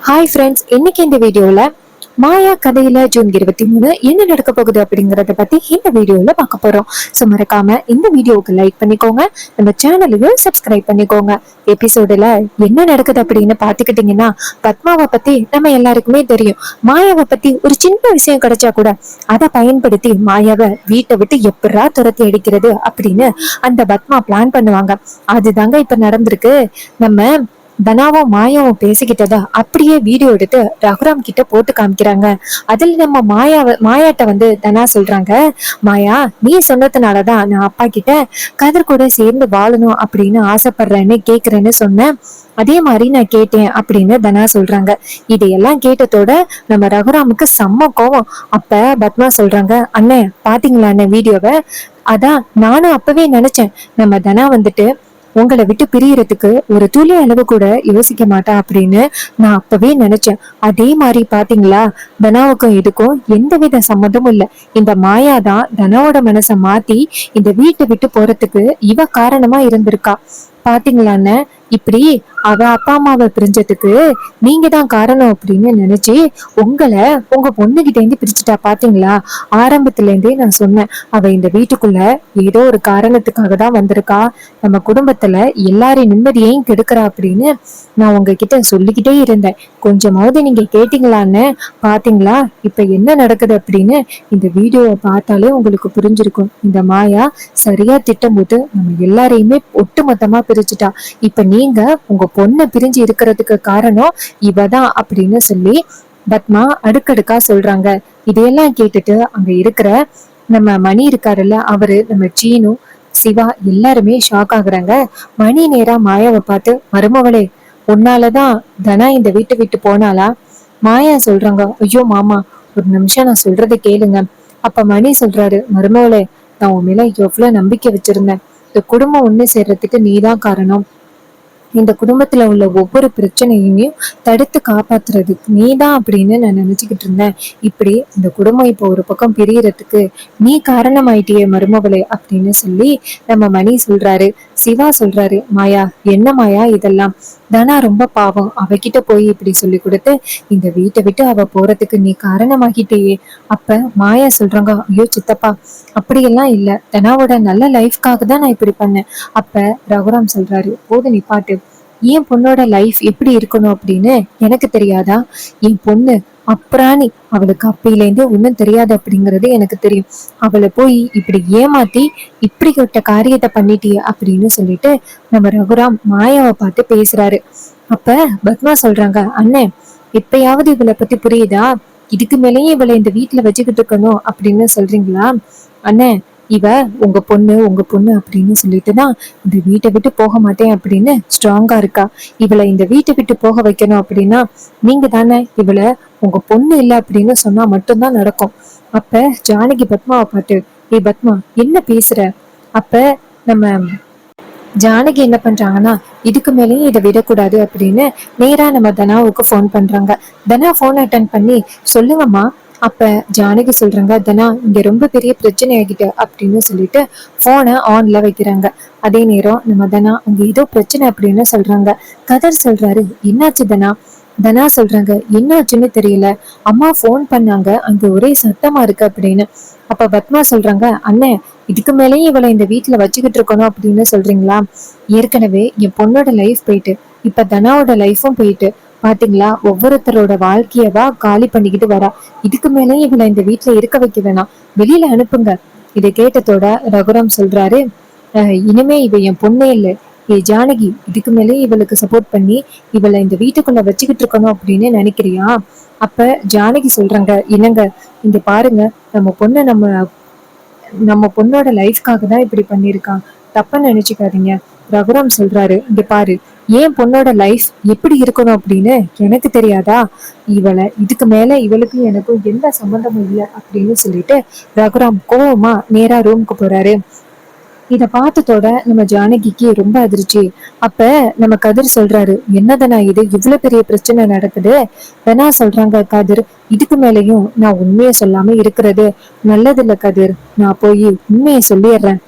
Hi friends, இன்னைக்கு இந்த வீடியோல மாயா கதையில ஜூன் 23 என்ன நடக்க போகுது அப்படிங்கறத பத்தி இந்த வீடியோல பார்க்க போறோம். ஸோ மறக்காம இந்த வீடியோவுக்கு லைக் பண்ணிக்கோங்க, நம்ம சேனலுக்கு சப்ஸ்கிரைப் பண்ணிக்கோங்க. எபிசோடுல என்ன நடக்குது அப்படின்னு பாத்துக்கிட்டீங்கன்னா, பத்மாவை பத்தி நம்ம எல்லாருக்குமே தெரியும். மாயாவை பத்தி ஒரு சின்ன விஷயம் கிடைச்சா கூட அதை பயன்படுத்தி மாயாவை வீட்டை விட்டு எப்படா துரத்தி அடிக்கிறது அப்படின்னு அந்த பத்மா பிளான் பண்ணுவாங்க. அதுதாங்க இப்ப நடந்திருக்கு. நம்ம தனாவும் மாயாவும் பேசிக்கிட்டதா அப்படியே வீடியோ எடுத்து ரகுராம் கிட்ட போட்டு காமிக்கிறாங்க. அதுல நம்ம மாயாட்ட தனா சொல்றாங்க, மாயா நீ சொன்னதுனாலதான் நான் அப்பா கிட்ட கதிர் கூட சேர்ந்து வாழணும் அப்படின்னு ஆசைப்படுறேன்னு கேக்குறேன்னு சொன்னேன். அதே மாதிரி நான் கேட்டேன் அப்படின்னு தனா சொல்றாங்க. இதையெல்லாம் கேட்டதோட நம்ம ரகுராமுக்கு செம்ம கோவம். அப்ப பத்மா சொல்றாங்க, அண்ணே பாத்தீங்களா அண்ணன் வீடியோவை? அதான் நானும் அப்பவே நினைச்சேன், நம்ம தனா உங்களை விட்டு பிரியறதுக்கு ஒரு துளி அளவு கூட யோசிக்க மாட்டா அப்படின்னு நான் அப்பவே நினைச்சேன். அதே மாதிரி பாத்தீங்களா, தனாவுக்கும் இதுக்கும் எந்தவித சம்மந்தமும் இல்ல. இந்த மாயாதான் தனாவோட மனசை மாத்தி இந்த வீட்டை விட்டு போறதுக்கு இவ காரணமா இருந்திருக்கா. பாத்தீங்களான்னு இப்படி அவ அப்பா அம்மாவை பிரிஞ்சதுக்கு நீங்க தான் காரணம் அப்படின்னு நினைச்சு உங்களை உங்க பொண்ணுகிட்ட இருந்து பிரிச்சுட்டா. பாத்தீங்களா, ஆரம்பத்துல இருந்தே நான் சொன்னேன், அவ இந்த வீட்டுக்குள்ள ஏதோ ஒரு காரணத்துக்காக தான் வந்திருக்கா, நம்ம குடும்பத்துல எல்லாரையும் நிம்மதியையும் கெடுக்கிறா அப்படின்னு நான் உங்ககிட்ட சொல்லிக்கிட்டே இருந்தேன். கொஞ்சமாவது நீங்க கேட்டீங்களான்னு. பாத்தீங்களா இப்ப என்ன நடக்குது அப்படின்னு இந்த வீடியோவை பார்த்தாலே உங்களுக்கு புரிஞ்சிருக்கும். இந்த மாயா சரியா திட்டம்போது நம்ம எல்லாரையுமே ஒட்டுமொத்தமா பிரிச்சுட்டா. இப்ப நீங்க உங்க பொண்ணை பிரிஞ்சு இருக்கிறதுக்கு காரணம் இவதான் அப்படின்னு சொல்லி பத்மா அடுக்கடுக்கா சொல்றாங்க. இதையெல்லாம் கேட்டுட்டு அங்க இருக்கிற நம்ம மணி இருக்காருல்ல, அவரு, நம்ம சீனு, சிவா எல்லாருமே ஷாக் ஆகுறாங்க. மணி நேரா மாயாவை பார்த்து, மருமவளே உன்னாலதான் தனா இந்த வீட்டை விட்டு போனாலா? மாயா சொல்றாங்க, ஐயோ மாமா ஒரு நிமிஷம் நான் சொல்றதை கேளுங்க. அப்ப மணி சொல்றாரு, மருமவளே நான் உன் மேல எவ்வளவு நம்பிக்கை வச்சிருந்தேன். இந்த குடும்பம் ஒண்ணு சேர்றதுக்கு நீதான் காரணம். இந்த குடும்பத்துல உள்ள ஒவ்வொரு பிரச்சனையுமே தடுத்து காப்பாத்துறதுக்கு நீதான் அப்படின்னு நான் நினைச்சுக்கிட்டு இருந்தேன். இப்படி இந்த குடும்பம் இப்போ ஒரு பக்கம் பிரியறதுக்கு நீ காரணமாயிட்டியே மருமகளே அப்படின்னு சொல்லி நம்ம மணி சொல்றாரு. சிவா சொல்றாரு, மாயா என்ன மாயா இதெல்லாம்? தனா ரொம்ப பாவம், அவகிட்ட போய் இப்படி சொல்லி கொடுத்து இந்த வீட்டை விட்டு அவ போறதுக்கு நீ காரணமாகிட்டேயே. அப்ப மாயா சொல்றாங்க, ஐயோ சித்தப்பா அப்படியெல்லாம் இல்ல, தனாவோட நல்ல லைஃப்காக தான் நான் இப்படி பண்ணேன். அப்ப ரகுராம் சொல்றாரு, போது நிப்பாட்டு. என் பொண்ணோட லைஃப் எப்படி இருக்கணும் அப்படின்னு எனக்கு தெரியாதா? என் பொண்ணு அப்புறாணி, அவளுக்கு அப்பையிலேருந்து ஒன்றும் தெரியாது அப்படிங்கிறது எனக்கு தெரியும். அவளை போய் இப்படி ஏமாத்தி இப்படிப்பட்ட காரியத்தை பண்ணிட்டியே அப்படின்னு சொல்லிட்டு நம்ம ரகுராம் மாயாவை பார்த்து பேசுறாரு. அப்ப பத்மா சொல்றாங்க, அண்ணே இப்பயாவது இவளை பத்தி புரியுதா? இதுக்கு மேலேயும் இவளை இந்த வீட்டுல வச்சுக்கிட்டு இருக்கணும் அப்படின்னு சொல்றீங்களா? அண்ணே இவ உங்க பொண்ணு அப்படின்னு சொல்லிட்டுதான் இந்த வீட்டை விட்டு போக மாட்டேன் அப்படின்னு ஸ்ட்ராங்கா இருக்கா. இவளை இந்த வீட்டை விட்டு போக வைக்கணும் அப்படின்னா நீங்க தானே இவளை உங்க பொண்ணு இல்லை அப்படின்னு சொன்னா மட்டும்தான் நடக்கும். அப்ப ஜானகி பத்மாவை பார்த்து, ஏ பத்மா என்ன பேசுற? அப்ப நம்ம ஜானகி என்ன பண்றாங்கன்னா, இதுக்கு மேலேயும் இதை விடக்கூடாது அப்படின்னு நேரா நம்ம தனாவுக்கு ஃபோன் பண்றாங்க. தனா ஃபோன் அட்டன் பண்ணி, சொல்லுங்கம்மா. அப்ப ஜானகி சொல்றாங்க, தனா இங்க ரொம்ப பெரிய பிரச்சனை ஆகிட்டு அப்படின்னு சொல்லிட்டு போனை ஆன்ல வைக்கிறாங்க. அதே நேரம் நம்ம தனா அங்க ஏதோ பிரச்சனை அப்படின்னு சொல்றாங்க. கதர் சொல்றாரு, என்னாச்சு தனா? தனா சொல்றாங்க, என்னாச்சுன்னு தெரியல, அம்மா ஃபோன் பண்ணாங்க, அங்க ஒரே சத்தமா இருக்கு அப்படின்னு. அப்ப பத்மா சொல்றாங்க, அண்ணே இதுக்கு மேலேயும் இவளை இந்த வீட்டுல வச்சுக்கிட்டு இருக்கணும் அப்படின்னு சொல்றீங்களா? ஏற்கனவே என் பொண்ணோட லைஃப் போயிட்டு இப்ப தனாவோட லைஃபும் போயிட்டு பாத்தீங்களா, ஒவ்வொருத்தரோட வாழ்க்கையவா காலி பண்ணிக்கிட்டு வரா. இதுக்கு மேலேயும் இவளை இந்த வீட்டுல இருக்க வைக்க வேணாம், வெளியில அனுப்புங்க. இதை கேட்டதோட ரகுராம் சொல்றாரு, இனிமே இவ என் பொண்ணே இல்லை, ஏ ஜானகி இதுக்கு மேலே இவளுக்கு சப்போர்ட் பண்ணி இவளை இந்த வீட்டுக்குள்ள வச்சுக்கிட்டு இருக்கணும் அப்படின்னு நினைக்கிறியா? அப்ப ஜானகி சொல்றாங்க, என்னங்க இங்க பாருங்க, நம்ம பொண்ணோட லைஃப்காக தான் இப்படி பண்ணிருக்கான், தப்பா நினைச்சுக்காதீங்க. ரகுராம் சொல்றாரு, இங்க பாரு, ஏன் பொண்ணோட லைஃப் எப்படி இருக்கணும் அப்படின்னு எனக்கு தெரியாதா? இதுக்கு மேல இவளுக்கும் எனக்கும் எந்த சம்பந்தமும் இல்லை அப்படின்னு சொல்லிட்டு ரகுராம் கோவமா நேரா ரூமுக்கு போறாரு. இத பார்த்ததோட நம்ம ஜானகிக்கு ரொம்ப அதிர்ச்சி. அப்ப நம்ம கதிர் சொல்றாரு, என்னதனா இது இவ்வளவு பெரிய பிரச்சனை நடக்குது? தனா சொல்றாங்க, கதிர் இதுக்கு மேலையும் நான் உண்மையை சொல்லாம இருக்கிறது நல்லதில்ல கதிர், நான் போய் உண்மையை சொல்லிடுறேன்.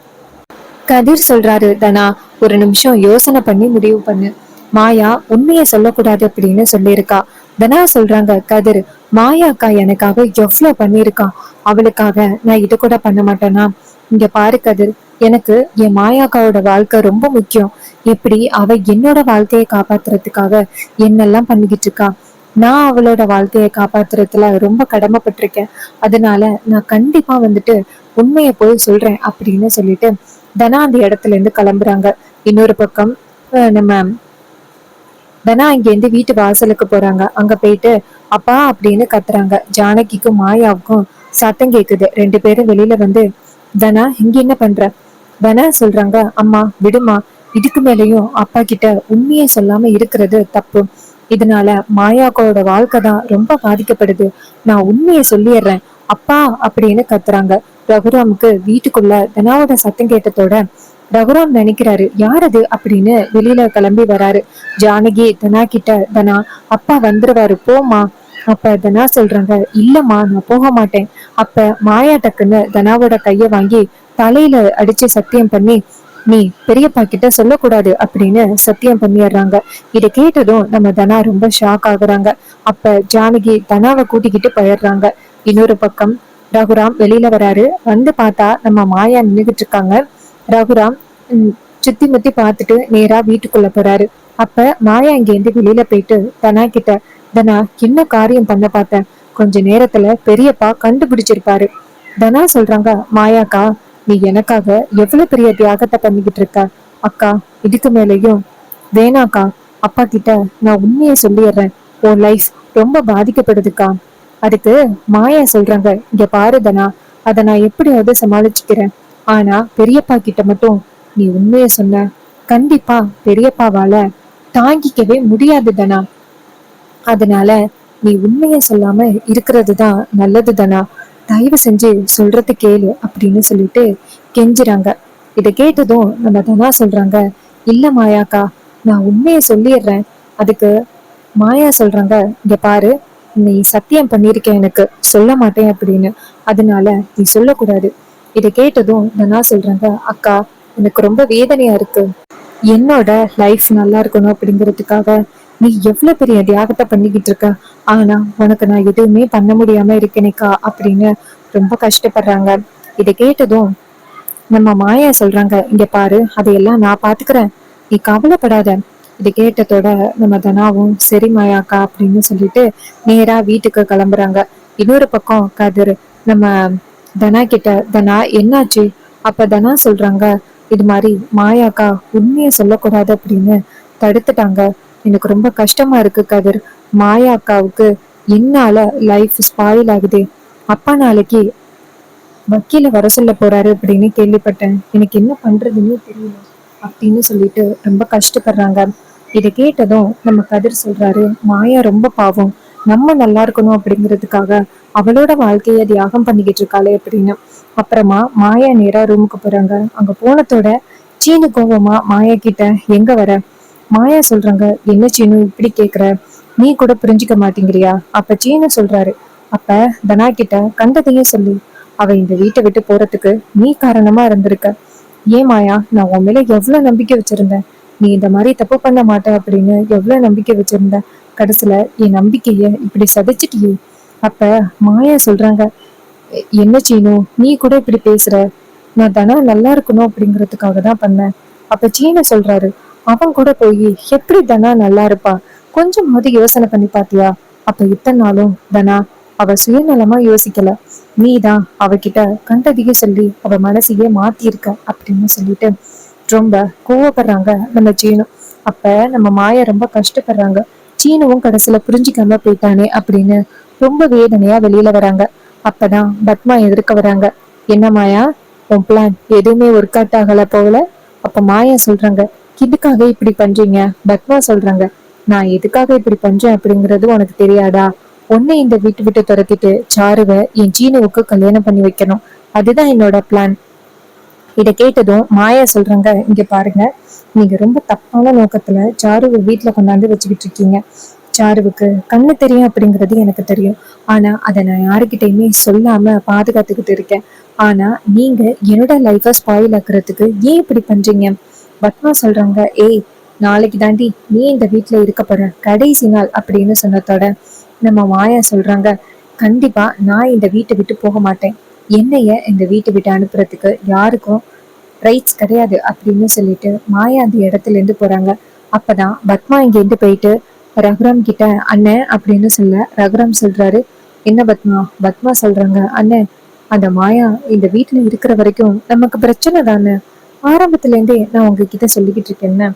கதிர் சொல்றாரு, தனா ஒரு நிமிஷம் யோசனை பண்ணி முடிவு பண்ணு. மாயா உண்மையை சொல்லக்கூடாது அப்படின்னு சொல்லியிருக்கா. தனா சொல்றாங்க, கதிர், மாயா அக்கா எனக்காக எவ்வளவு பண்ணிருக்கா, அவளுக்காக நான் இது கூட பண்ண மாட்டேனா? இங்க பாரு கதிர், எனக்கு என் மாயாக்காவோட வாழ்க்கை ரொம்ப முக்கியம். எப்படி அவ என்னோட வாழ்க்கையை காப்பாத்துறதுக்காக என்னெல்லாம் பண்ணிக்கிட்டு இருக்கா, நான் அவளோட வாழ்க்கையை காப்பாத்துறதுல ரொம்ப கடமைப்பட்டிருக்கேன். அதனால நான் கண்டிப்பா வந்துட்டு உண்மையை போய் சொல்றேன் அப்படின்னு சொல்லிட்டு தனா அந்த இடத்துல இருந்து கிளம்புறாங்க. இன்னொரு பக்கம் நம்ம தனா இங்கேருந்து வீட்டு வாசலுக்கு போறாங்க. அங்க போயிட்டு அப்பா அப்படின்னு கத்துறாங்க. ஜானகிக்கும் மாயாவுக்கும் சத்தம் கேக்குது. ரெண்டு பேரும் வெளியில வந்து, தனா இங்க என்ன பண்ற? தனா சொல்றாங்க, அம்மா விடுமா, இதுக்கு மேலேயும் அப்பா கிட்ட உண்மையை சொல்லாம இருக்கிறது தப்பு. இதனால மாயாக்கோட வாழ்க்கை தான் ரொம்ப பாதிக்கப்படுது. நான் உண்மையை சொல்லிடுறேன் அப்பா அப்படின்னு கத்துறாங்க. ரகுராமுக்கு வீட்டுக்குள்ள தனாவோட சத்தம் கேட்டதோட ரகுராம் நினைக்கிறாரு, யார் அது அப்படின்னு வெளியில கிளம்பி வராரு. ஜானகி தனா கிட்ட, தனா அப்பா வந்துருவாரு போமா. அப்ப தனா சொல்றாங்க, இல்லம்மா நான் போக மாட்டேன். அப்ப மாயா டக்குன்னு தனாவோட கைய வாங்கி தலையில அடிச்சு சத்தியம் பண்ணி, நீ பெரியப்பா கிட்ட சொல்லக்கூடாது அப்படின்னு சத்தியம் பண்ணிடுறாங்க. இதை கேட்டதும் நம்ம தனா ரொம்ப ஷாக் ஆகுறாங்க. அப்ப ஜானகி தனாவை கூட்டிக்கிட்டு போயிடுறாங்க. இன்னொரு பக்கம் ரகுராம் வெளியில வராரு. வந்து பார்த்தா நம்ம மாயா நின்றுகிட்டு இருக்காங்க. ரகுராம் சுத்தி முத்தி பார்த்துட்டு நேரா வீட்டுக்குள்ள போறாரு. அப்ப மாயா இங்கேருந்து வெளியில போயிட்டு தனா கிட்ட, தனா என்ன காரியம் பண்ண பார்த்தேன், கொஞ்ச நேரத்துல பெரியப்பா கண்டுபிடிச்சிருப்பாரு. தனா சொல்றாங்க, மாயாக்கா நீ எனக்காக எவ்வளவு பெரிய தியாகத்தை பண்ணிக்கிட்டு இருக்க அக்கா, இதுக்கு மேலேயும் வேணாக்கா. அப்பா கிட்ட நான் உண்மையை சொல்லிடுறேன், உன் லைஃப் ரொம்ப பாதிக்கப்படுதுக்கா. அதுக்கு மாயா சொல்றாங்க, இங்க பாரு தனா, அதை நான் எப்படியாவது சமாளிச்சுக்கிறேன். ஆனா பெரியப்பா கிட்ட மட்டும் நீ உண்மைய சொன்ன, கண்டிப்பா பெரியப்பாவால தாங்கிக்கவே முடியாது தனா. அதனால நீ உண்மைய சொல்லாம இருக்கிறது தான் நல்லது தனா. தயவு செஞ்சு சொல்றது கேளு அப்படின்னு சொல்லிட்டு கெஞ்சுறாங்க. இதை கேட்டதும் நம்ம தனா சொல்றாங்க, இல்ல மாயாக்கா, நான் உண்மைய சொல்லிடுறேன். அதுக்கு மாயா சொல்றாங்க, இங்க பாரு, நீ சத்தியம் பண்ணிருக்க எனக்கு சொல்ல மாட்டேன் அப்படின்னு, அதனால நீ சொல்லக்கூடாது. இதை கேட்டதும் தனா சொல்றாங்க, அக்கா எனக்கு ரொம்ப வேதனையா இருக்கு. என்னோட லைஃப் நல்லா இருக்கணும் அப்படிங்கிறதுக்காக நீ எவ்வளவு பெரிய தியாகத்தை பண்ணிக்கிட்டு இருக்க. ஆனா உனக்கு நான் எதுவுமே பண்ண முடியாம இருக்கேனேக்கா அப்படின்னு ரொம்ப கஷ்டப்படுறாங்க. இதை கேட்டதும் நம்ம மாயா சொல்றாங்க, இங்க பாரு, அதையெல்லாம் நான் பாத்துக்கிறேன், நீ கவலைப்படாத. இதை கேட்டதோட நம்ம தனாவும் சரி மாயாக்கா அப்படின்னு சொல்லிட்டு நேரா வீட்டுக்கு கிளம்புறாங்க. இன்னொரு பக்கம் கதிர் நம்ம தனா கிட்ட, தனா என்னாச்சு? அப்ப தனா சொல்றாங்க, இது மாதிரி மாயாக்கா உண்மையை சொல்லக்கூடாது அப்படின்னு தடுத்துட்டாங்க. எனக்கு ரொம்ப கஷ்டமா இருக்கு கதிர். மாயா அக்காவுக்கு என்னால லைஃப் ஸ்பாயில் ஆகுது. அப்பா நாளைக்கு வக்கீல வர சொல்ல போறாரு அப்படின்னு கேள்விப்பட்டேன். எனக்கு என்ன பண்றதுன்னு தெரியல அப்படின்னு சொல்லிட்டு ரொம்ப கஷ்டப்படுறாங்க. இதை கேட்டதும் நம்ம கதிர் சொல்றாரு, மாயா ரொம்ப பாவம், நம்ம நல்லா இருக்கணும் அப்படிங்கிறதுக்காக அவளோட வாழ்க்கைய தியாகம் பண்ணிக்கிட்டு இருக்காளே அப்படின்னு. அப்புறமா மாயா நேரா ரூமுக்கு போறாங்க. அங்க போனதோட சீனு கோவமா மாயா கிட்ட, எங்க வர? மாயா சொல்றாங்க, என்ன சீனு இப்படி கேக்குற, நீ கூட புரிஞ்சுக்க மாட்டேங்கிறியா? அப்ப சீனு சொல்றாரு, அப்ப தனா கிட்ட கண்டதையும் சொல்லி அவ இந்த வீட்டை விட்டு போறதுக்கு நீ காரணமா இருந்திருக்க. ஏன் மாயா, நான் உன் மேல எவ்வளவு நம்பிக்கை வச்சிருந்தேன், நீ இந்த மாதிரி தப்பு பண்ண மாட்ட அப்படின்னு எவ்வளவு நம்பிக்கை வச்சிருந்த, கடைசியில என் நம்பிக்கைய இப்படி சதைச்சிட்டியே. அப்ப மாயா சொல்றாங்க, என்ன சீனு நீ கூட இப்படி பேசுற, நான் தனா நல்லா இருக்கணும் அப்படிங்கிறதுக்காக தான் பண்ணேன். அப்ப சீனு சொல்றாரு, அவன் கூட போய் எப்படி தனா நல்லா இருப்பா, கொஞ்சமாவது யோசனை பண்ணி பாத்தியா? அப்ப இத்தனை நாளும் தனா அவ சுயநலமா யோசிக்கல, நீதான் அவகிட்ட கண்டதையே சொல்லி அவ மனசையே மாத்திருக்க அப்படின்னு சொல்லிட்டு ரொம்ப கோவப்படுறாங்க நம்ம சீனு. அப்ப நம்ம மாயா ரொம்ப கஷ்டப்படுறாங்க. சீனுவும் கடைசியில புரிஞ்சுக்காம போயிட்டானே அப்படின்னு ரொம்ப வேதனையா வெளியில வராங்க. அப்பதான் பத்மா எதிர்க்க வராங்க. என்ன மாயா, உன் பிளான் எதுவுமே ஒர்க் அவுட் ஆகல போகல? அப்ப மாயா சொல்றாங்க, இதுக்காக இப்படி பண்றீங்க? பத்மா சொல்றாங்க, நான் எதுக்காக இப்படி பண்றேன் அப்படிங்கிறது உனக்கு தெரியாதா? உன்னை இந்த வீட்டு விட்டு துரத்திட்டு சாருவை என் சீனுவுக்கு கல்யாணம் பண்ணி வைக்கணும், அதுதான் என்னோட பிளான். இதை கேட்டதும் மாயா சொல்றாங்க, இங்க பாருங்க, நீங்க ரொம்ப தப்பான நோக்கத்துல சாருவை வீட்டுல கொண்டாந்து வச்சுக்கிட்டு இருக்கீங்க. சாருவுக்கு கண்ணு தெரியும் அப்படிங்கிறது எனக்கு தெரியும். ஆனா அதை நான் யாருக்கிட்டையுமே சொல்லாம பாதுகாத்துக்கிட்டு இருக்கேன். ஆனா நீங்க என்னோட லைஃப ஸ்பாயில் ஆக்குறதுக்கு ஏன் இப்படி பண்றீங்க? பத்மா சொல்றாங்க, ஏய் நாளைக்கு தாண்டி நீ இந்த வீட்டுல இருக்க போற கடைசி நாள் அப்படின்னு சொன்னதோட நம்ம மாயா சொல்றாங்க, கண்டிப்பா நான் இந்த வீட்டை விட்டு போக மாட்டேன். என்னைய இந்த வீட்டை விட்டு அனுப்புறதுக்கு யாருக்கும் ரைட்ஸ் கிடையாது அப்படின்னு சொல்லிட்டு மாயா அந்த இடத்துல இருந்து போறாங்க. அப்பதான் பத்மா இங்க இருந்து போயிட்டு ரகுராம் கிட்ட அண்ணன் அப்படின்னு சொல்ல ரகுராம் சொல்றாரு, என்ன பத்மா? பத்மா சொல்றாங்க, அண்ணன் அந்த மாயா இந்த வீட்டுல இருக்கிற வரைக்கும் நமக்கு பிரச்சனை தானே. ஆரம்பத்துல இருந்தே நான் உங்ககிட்ட சொல்லிக்கிட்டு இருக்கேன்னு,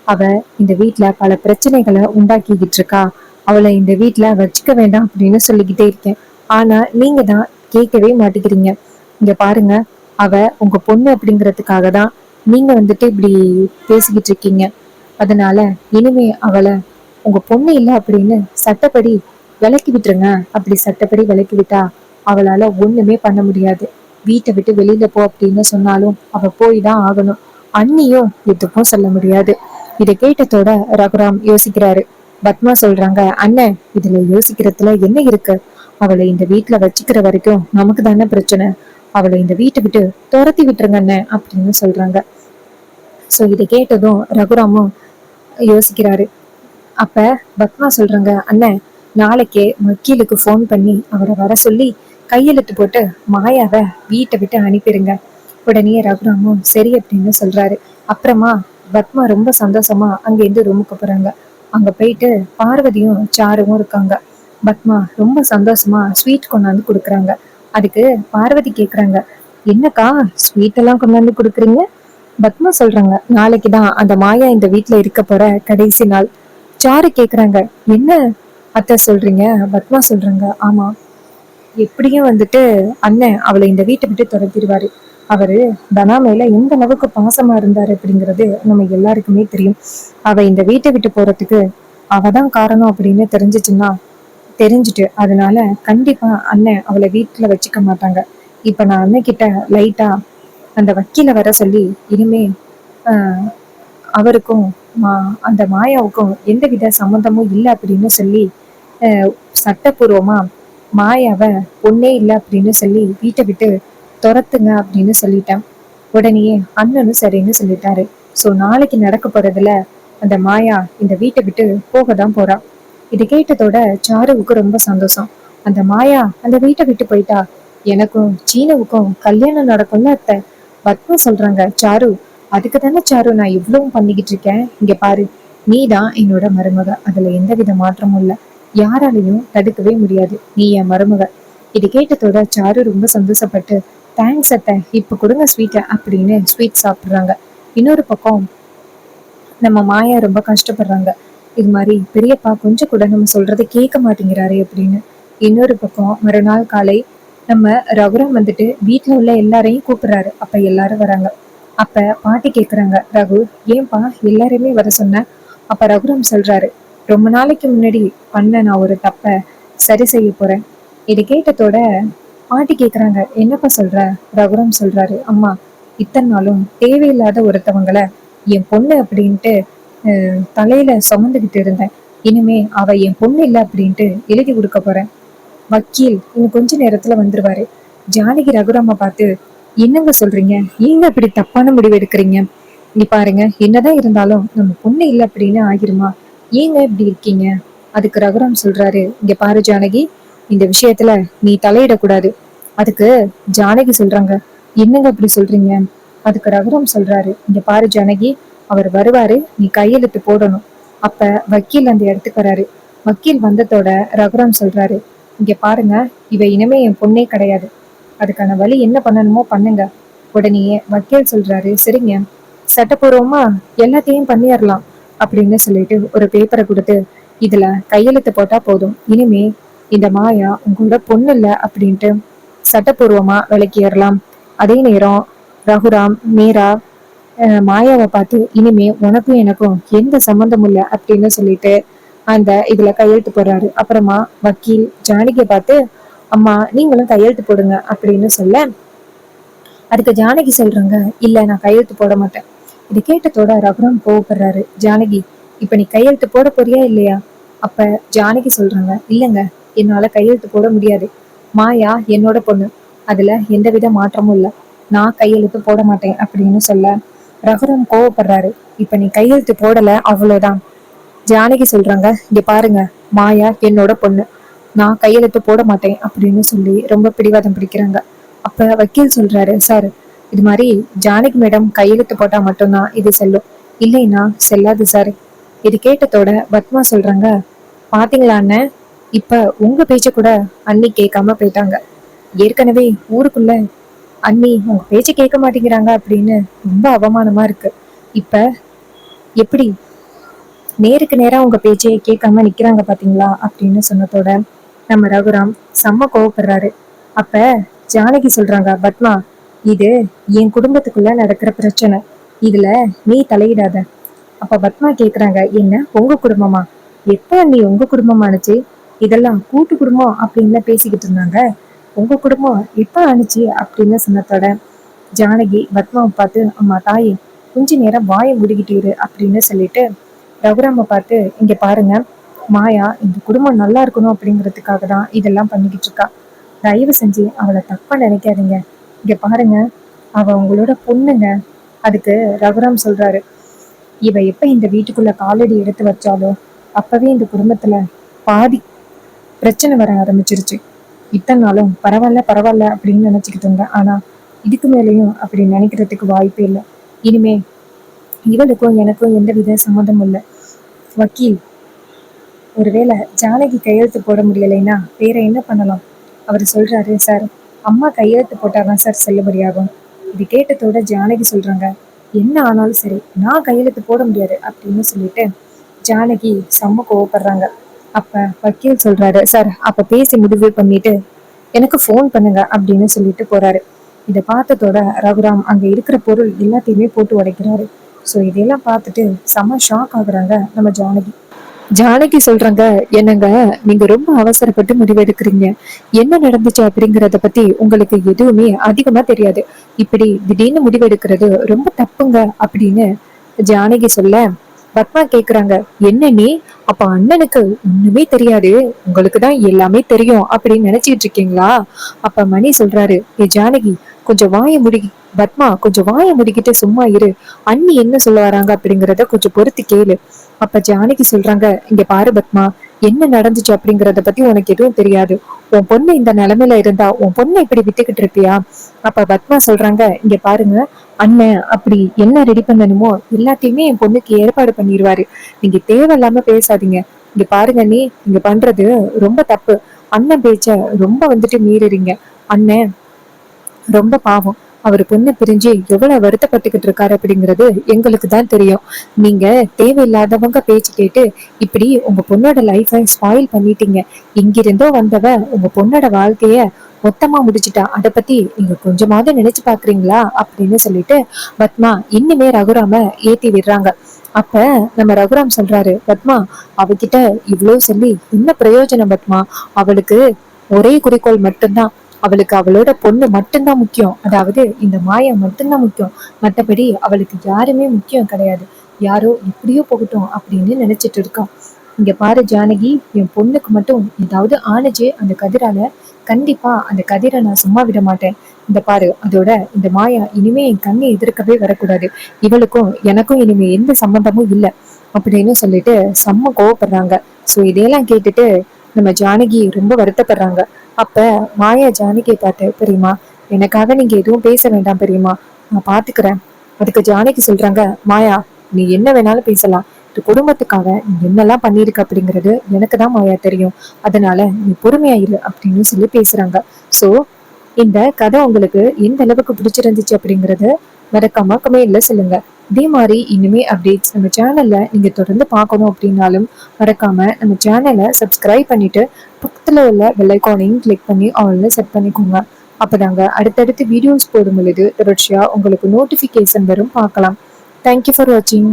அவ இந்த வீட்டுல பல பிரச்சனைகளை உண்டாக்கிக்கிட்டு இருக்கா. அவளை இந்த வீட்டுல வச்சுக்க வேண்டாம் அப்படின்னு சொல்லிக்கிட்டே இருக்கேன். ஆனா நீங்க தான் கேட்கவே மாட்டேங்கிறீங்க. இங்க பாருங்க, அவ உங்க பொண்ணு அப்படிங்கறதுக்காக தான் நீங்க வந்துட்டு இப்படி பேசிக்கிட்டு இருக்கீங்க. அதனால இனிமே அவளை உங்க பொண்ணு இல்லை அப்படின்னு சட்டப்படி விலக்கி விட்டுருங்க. அப்படி சட்டப்படி விலக்கி விட்டா அவளால ஒண்ணுமே பண்ண முடியாது. வீட்டை விட்டு வெளியில போ அப்படின்னு சொன்னாலும் அவ போய் தான் ஆகணும். அண்ணியும் எதுக்கும் சொல்ல முடியாது. இதை கேட்டதோட ரகுராம் யோசிக்கிறாரு. பத்மா சொல்றாங்க, அண்ணன் இதுல யோசிக்கிறதுல என்ன இருக்கு? அவளை இந்த வீட்டுல வச்சுக்கிற வரைக்கும் நமக்கு தானே பிரச்சனை. அவளை இந்த வீட்டை விட்டு துரத்தி விட்டுருங்க அண்ணன் அப்படின்னு சொல்றாங்க. சோ இதை கேட்டதும் ரகுராமும் யோசிக்கிறாரு. அப்ப பத்மா சொல்றாங்க, அண்ணன் நாளைக்கே வக்கீலுக்கு போன் பண்ணி அவரை வர சொல்லி கையெழுத்து போட்டு மாயாவை வீட்டை விட்டு அனுப்பிடுங்க. உடனே ரகுராமும் சரி அப்படின்னு சொல்றாரு. அப்புறமா பத்மா ரொம்ப சந்தோஷமா அங்க இருந்து ரூமுக்கு போறாங்க. அங்க போயிட்டு பார்வதியும் சாருவும் இருக்காங்க. பத்மா ரொம்ப சந்தோஷமா ஸ்வீட் கொண்டாந்து கொடுக்குறாங்க. அதுக்கு பார்வதி கேக்குறாங்க, என்னக்கா ஸ்வீட் எல்லாம் கொண்டாந்து கொடுக்குறீங்க? பத்மா சொல்றாங்க, நாளைக்குதான் அந்த மாயா இந்த வீட்டுல இருக்க போற கடைசி நாள். சாரு கேக்குறாங்க, என்ன அத்தை சொல்றீங்க? பத்மா சொல்றாங்க, ஆமா, எப்படியும் வந்துட்டு அண்ணன் அவளை இந்த வீட்டை விட்டு துரத்திடுவாரு. அவரு தனா மேல எந்த அளவுக்கு பாசமா இருந்தாரு அப்படிங்கிறது நம்ம எல்லாருக்குமே தெரியும். அவ இந்த வீட்டை விட்டு போறதுக்கு அவதான் காரணம் அப்படின்னு தெரிஞ்சுட்டு அதனால கண்டிப்பா அண்ணன் அவளை வீட்டுல வச்சுக்க மாட்டாங்க. இப்ப நான் அண்ணன் கிட்ட லைட்டா அந்த வக்கீல வர சொல்லி இனிமே ஆஹ் அவருக்கும் அந்த மாயாவுக்கும் எந்தவித சம்மந்தமும் இல்லை அப்படின்னு சொல்லி அஹ் சட்டப்பூர்வமா மாயாவை பொண்ணே இல்லை அப்படின்னு சொல்லி வீட்டை விட்டு துரத்துங்க அப்படின்னு சொல்லிட்டேன். உடனேயே அண்ணனும் சரின்னு சொல்லிட்டாரு. சோ நாளைக்கு நடக்க போறதுல அந்த மாயா இந்த வீட்டை விட்டு போக தான் போறா. இது கேட்டதோட சாருவுக்கு ரொம்ப சந்தோஷம். அந்த மாயா அந்த வீட்டை விட்டு போயிட்டா எனக்கும் சீனவுக்கும் கல்யாணம் நடக்கும்னு அத்தை. பத்மா சொல்றாங்க, சாரு அதுக்கு தானே சாரு நான் இவ்வளவும் பண்ணிக்கிட்டு இருக்கேன். இங்க பாரு, நீ தான் என்னோட மருமக, அதுல எந்தவித மாற்றமும் இல்ல. யாராலையும் தடுக்கவே முடியாது. நீ என் மருமக. இது கேட்டதோட சாரு ரொம்ப சந்தோஷப்பட்டு தேங்க்ஸ் அத்தை, இப்ப கொடுங்க ஸ்வீட்டை அப்படின்னு ஸ்வீட் சாப்பிடுறாங்க. இன்னொரு பக்கம் நம்ம மாயா ரொம்ப கஷ்டப்படுறாங்க. இது மாதிரி பெரியப்பா கொஞ்சம் கூட நம்ம சொல்றதை கேட்க மாட்டேங்கிறாரு அப்படின்னு. இன்னொரு பக்கம் மறுநாள் காலை நம்ம ரகுராம் வந்துட்டு வீட்டுல உள்ள எல்லாரையும் கூப்பிடுறாரு. அப்ப எல்லாரும் வராங்க. அப்ப பாட்டி கேக்குறாங்க, ரகு ஏன்பா எல்லாருமே வர சொன்ன? அப்ப ரகுராம் சொல்றாரு, ரொம்ப நாளைக்கு முன்னாடி பண்ண நான் ஒரு தப்ப சரி செய்ய போறேன். இது கேட்டதோட பாட்டி கேக்குறாங்க, என்னப்பா சொல்ற? ரகுராம் சொல்றாரு, அம்மா இத்தனை நாளும் தேவையில்லாத ஒருத்தவங்களை என் பொண்ணு அப்படின்ட்டு தலையில சுமந்துகிட்டு இருந்தேன். இனிமே அவ என் பொண்ணு இல்லை அப்படின்ட்டு எழுதி கொடுக்க போறேன். வக்கீல் இன்னும் கொஞ்ச நேரத்துல வந்துருவாரு. ஜானகி ரகுராம பார்த்து, என்னங்க சொல்றீங்க? ஏங்க இப்படி தப்பான முடிவு எடுக்கிறீங்க? நீ பாருங்க, என்னதான் இருந்தாலும் நம்ம பொண்ணு இல்லை அப்படின்னு ஆகிருமா? ஏங்க இப்படி இருக்கீங்க? அதுக்கு ரகுராம் சொல்றாரு, இங்க பாரு ஜானகி, இந்த விஷயத்துல நீ தலையிடக்கூடாது. அதுக்கு ஜானகி சொல்றாங்க, என்னங்க இப்படி சொல்றீங்க? அதுக்கு ரகுராம் சொல்றாரு, இங்க பாரு ஜானகி, அவர் வருவாரு, நீ கையெழுத்து போடணும். அப்ப வக்கீல் அந்த இடத்துக்கு வராரு. வக்கீல் வந்ததோட ரகுராம் சொல்றாரு, இங்க பாருங்க, இவ இனிமே என் பொண்ணே கிடையாது. அதுக்கான வழி என்ன பண்ணணுமோ பண்ணுங்க. உடனேயே வக்கீல் சொல்றாரு, சரிங்க, சட்டப்பூர்வமா எல்லாத்தையும் பண்ணிடலாம் அப்படின்னு சொல்லிட்டு ஒரு பேப்பரை கொடுத்து, இதுல கையெழுத்து போட்டா போதும், இனிமே இந்த மாயா உங்களோட பொண்ணு இல்ல அப்படின்ட்டு சட்டப்பூர்வமா விளக்கிடலாம். அதே நேரம் ரகுராம் மீரா மாயாவை பார்த்து, இனிமே உனக்கும் எனக்கும் எந்த சம்மந்தமும் இல்லை அப்படின்னு சொல்லிட்டு அந்த இதுல கையெழுத்து போடுறாரு. அப்புறமா வக்கீல் ஜானகியை பார்த்து, அம்மா நீங்களும் கையெழுத்து போடுங்க அப்படின்னு சொல்ல, அதுக்கு ஜானகி சொல்றாங்க, இல்ல நான் கையெழுத்து போட மாட்டேன். இது கேட்டதோட ரகுராம் கோவப்படுறாரு. ஜானகி, இப்ப நீ கையெழுத்து போட போறியா இல்லையா? அப்ப ஜானகி சொல்றாங்க, இல்லங்க, என்னால கையெழுத்து போட முடியாது. மாயா என்னோட பொண்ணு, அதுல எந்தவித மாற்றமும் இல்ல. நான் கையெழுத்து போட மாட்டேன் அப்படின்னு சொல்ல, ரகுராம் கோவப்படுறாரு. இப்ப நீ கையெழுத்து போடல அவ்வளவுதான். ஜானகி சொல்றாங்க, இங்க பாருங்க, மாயா என்னோட பொண்ணு, நான் கையெழுத்து போட மாட்டேன் அப்படின்னு சொல்லி ரொம்ப பிடிவாதம் பிடிக்கிறாங்க. அப்ப வக்கீல் சொல்றாரு, சார் இது மாதிரி ஜானகி மேடம் கையெழுத்து போட்டா மட்டும்தான் இது செல்லும், இல்லைன்னா செல்லாது சார். இது கேட்டதோட பத்மா சொல்றாங்க, பாத்தீங்களா அண்ணன், இப்ப உங்க பேச்ச கூட அண்ணி கேட்காம போயிட்டாங்க. ஏற்கனவே ஊருக்குள்ள அண்ணி உங்க பேச்ச கேட்க மாட்டேங்கிறாங்க அப்படின்னு ரொம்ப அவமானமா இருக்கு. இப்ப எப்படி நேருக்கு நேரா உங்க பேச்சையே கேட்காம நிக்கிறாங்க பாத்தீங்களா அப்படின்னு சொன்னதோட நம்ம ரகுராம் செம்ம கோவப்படுறாரு. அப்ப ஜானகி சொல்றாங்க, பத்மா இது என் குடும்பத்துக்குள்ள நடக்கிற பிரச்சனை, இதுல நீ தலையிடாத. அப்ப பத்மா கேக்குறாங்க, என்ன உங்க குடும்பமா? எப்ப நீ உங்க குடும்பம் ஆனுச்சு? இதெல்லாம் கூட்டு குடும்பம் அப்படின்னு பேசிக்கிட்டு இருந்தாங்க, உங்க குடும்பம் எப்ப ஆனுச்சு அப்படின்னு சொன்னதோட ஜானகி பத்மாவை பார்த்து, அம்மா தாயே கொஞ்ச நேரம் வாயை முடிக்கிட்டு இரு அப்படின்னு சொல்லிட்டு ரகுராம பார்த்து, இங்க பாருங்க, மாயா இந்த குடும்பம் நல்லா இருக்கணும் அப்படிங்கிறதுக்காக தான் இதெல்லாம் பண்ணிக்கிட்டு இருக்கா. தயவு செஞ்சு அவளை தப்பா நினைக்காதீங்க. இங்க பாருங்க, அவ உங்களோட பொண்ணுங்க. அதுக்கு ரகுராம் சொல்றாரு, இவ எப்ப இந்த வீட்டுக்குள்ள காலடி எடுத்து வச்சாலோ அப்பவே இந்த குடும்பத்துல பாதி பிரச்சனை வர ஆரம்பிச்சிருச்சு. இத்தனை நாளும் பரவாயில்ல பரவாயில்ல அப்படின்னு நினைச்சுக்கிட்டு இருந்தேன். ஆனா இதுக்கு மேலேயும் அப்படி நினைக்கிறதுக்கு வாய்ப்பே இல்லை. இனிமே இவளுக்கும் எனக்கும் எந்தவித சம்மந்தமும் இல்லை. வக்கீல், ஒருவேளை ஜானகி கையெழுத்து போட முடியலைன்னா வேற என்ன பண்ணலாம்? அவர் சொல்றாரு, சார் அம்மா கையெழுத்து போட்டாதான் சார் செல்லுபடியாகும். இது கேட்டதோட ஜானகி சொல்றாங்க, என்ன ஆனாலும் சரி நான் கையெழுத்து போட முடியாது அப்படின்னு சொல்லிட்டு ஜானகி செம்ம கோவப்படுறாங்க. அப்ப வக்கீல் சொல்றாரு, சார் அப்ப பேசி முடிவு பண்ணிட்டு எனக்கு ஃபோன் பண்ணுங்க அப்படின்னு சொல்லிட்டு போறாரு. இதை பார்த்ததோட ரகுராம் அங்க இருக்கிற பொருள் எல்லாத்தையுமே போட்டு உடைக்கிறாரு. ஸோ இதெல்லாம் பார்த்துட்டு செம்ம ஷாக் ஆகுறாங்க நம்ம ஜானகி. ஜானகி சொல்றாங்க, என்னங்க நீங்க ரொம்ப அவசரப்பட்டு முடிவெடுக்கிறீங்க. என்ன நடந்துச்சு அப்படிங்கறத பத்தி உங்களுக்கு எதுவுமே அதிகமா தெரியாது. இப்படி திடீர்னு முடிவெடுக்கிறது ரொம்ப தப்புங்க அப்படின்னு ஜானகி சொல்ல பத்மா கேக்குறாங்க, என்ன நீ அப்ப அண்ணனுக்கு ஒண்ணுமே தெரியாது, உங்களுக்கு தான் எல்லாமே தெரியும் அப்படின்னு நினைச்சிட்டு இருக்கீங்களா? அப்ப மணி சொல்றாரு, ஏ ஜானகி கொஞ்சம் வாய முடி, பத்மா கொஞ்சம் வாய முடிக்கிட்டு சும்மா இரு, அண்ணி என்ன சொல்ல வராங்க அப்படிங்கறத கொஞ்சம் பொறுத்து கேளு. அப்ப ஜானகி சொல்றாங்க, இங்க பாரு பத்மா, என்ன நடந்துச்சு அப்படிங்கறத பத்தி உனக்கு எதுவும் தெரியாது. உன் பொண்ணு இந்த நிலைமையில இருந்தா உன் பொண்ணை இப்படி விட்டுக்கிட்டு இருப்பியா? அப்ப பத்மா சொல்றாங்க, இங்க பாருங்க அண்ணன் அப்படி என்ன ரெடி பண்ணணுமோ எல்லாத்தையுமே என் பொண்ணுக்கு ஏற்பாடு பண்ணிடுவாரு. நீங்க தேவையில்லாம பேசாதீங்க. இங்க பாருங்க, நீங்க பண்றது ரொம்ப தப்பு. அண்ணன் பேச்ச ரொம்ப மீறுறீங்க. அண்ணன் ரொம்ப பாவம், அவர் பொண்ணு பிரிஞ்சு எவ்வளவு வருத்தப்பட்டுக்கிட்டு இருக்காரு அப்படிங்கிறது எங்களுக்கு தான் தெரியும். நீங்க தேவையில்லாதவங்க பேச்சு கேட்டு இப்படி உங்க பொண்ணோட லைஃபை ஸ்பாயில் பண்ணிட்டீங்க. இங்கிருந்தோ வந்தவ உங்க பொண்ணோட வாழ்க்கைய மொத்தமா முடிச்சுட்டா, அதை பத்தி நீங்க கொஞ்சமாவது நினைச்சு பாக்குறீங்களா அப்படின்னு சொல்லிட்டு பத்மா இன்னுமே ரகுராம ஏத்தி விடுறாங்க. அப்ப நம்ம ரகுராம் சொல்றாரு, பத்மா அவகிட்ட இவ்வளவு சொல்லி என்ன பிரயோஜனம் பத்மா? அவளுக்கு ஒரே குறிக்கோள் மட்டும்தான், அவளுக்கு அவளோட பொண்ணு மட்டும்தான் முக்கியம். அதாவது இந்த மாயா மட்டும்தான் முக்கியம். மற்றபடி அவளுக்கு யாருமே முக்கியம் கிடையாது. யாரோ எப்படியோ போகட்டும் அப்படின்னு நினைச்சிட்டு இருக்கான். இங்க பாரு ஜானகி, என் பொண்ணுக்கு மட்டும் ஏதாவது ஆணுச்சு அந்த கதிரால, கண்டிப்பா அந்த கதிரை நான் சும்மா விட மாட்டேன். இந்த பாரு, அதோட இந்த மாயா இனிமே என் கண்ணை எதிர்க்கவே வரக்கூடாது. இவளுக்கும் எனக்கும் இனிமே எந்த சம்பந்தமும் இல்லை அப்படின்னு சொல்லிட்டு செம்ம கோவப்படுறாங்க. ஸோ இதையெல்லாம் கேட்டுட்டு நம்ம ஜானகி ரொம்ப வருத்தப்படுறாங்க. அப்ப மாயா ஜானகியை பார்த்து, பெரியமா எனக்காக நீங்க எதுவும் பேச வேண்டாம் பெரியமா, நான் பாத்துக்கிறேன். அதுக்கு ஜானகி சொல்றாங்க, மாயா நீ என்ன வேணாலும் பேசலாம், இந்த குடும்பத்துக்காக நீ என்னெல்லாம் பண்ணிருக்க அப்படிங்கிறது எனக்கு தான் மாயா தெரியும். அதனால நீ பொறுமையா இரு அப்படின்னு சொல்லி பேசுறாங்க. சோ இந்த கதை உங்களுக்கு எந்த அளவுக்கு பிடிச்சிருந்துச்சு அப்படிங்கறது மறக்காம கமெண்ட்ல சொல்லுங்க. இதே மாதிரி இனிமே அப்டேட்ஸ் நம்ம சேனல்ல நீங்க தொடர்ந்து பார்க்கணும் அப்படின்னாலும் மறக்காம நம்ம சேனலை சப்ஸ்கிரைப் பண்ணிட்டு பக்கத்துல உள்ள பெல் ஐகானையும் கிளிக் பண்ணி ஆல்ல செட் பண்ணிக்கோங்க. அப்பதாங்க அடுத்தடுத்து வீடியோஸ் போடும் பொழுது தொடர்ச்சியா உங்களுக்கு நோட்டிபிகேஷன் வரும், பார்க்கலாம். தேங்க்யூ ஃபார் வாட்சிங்.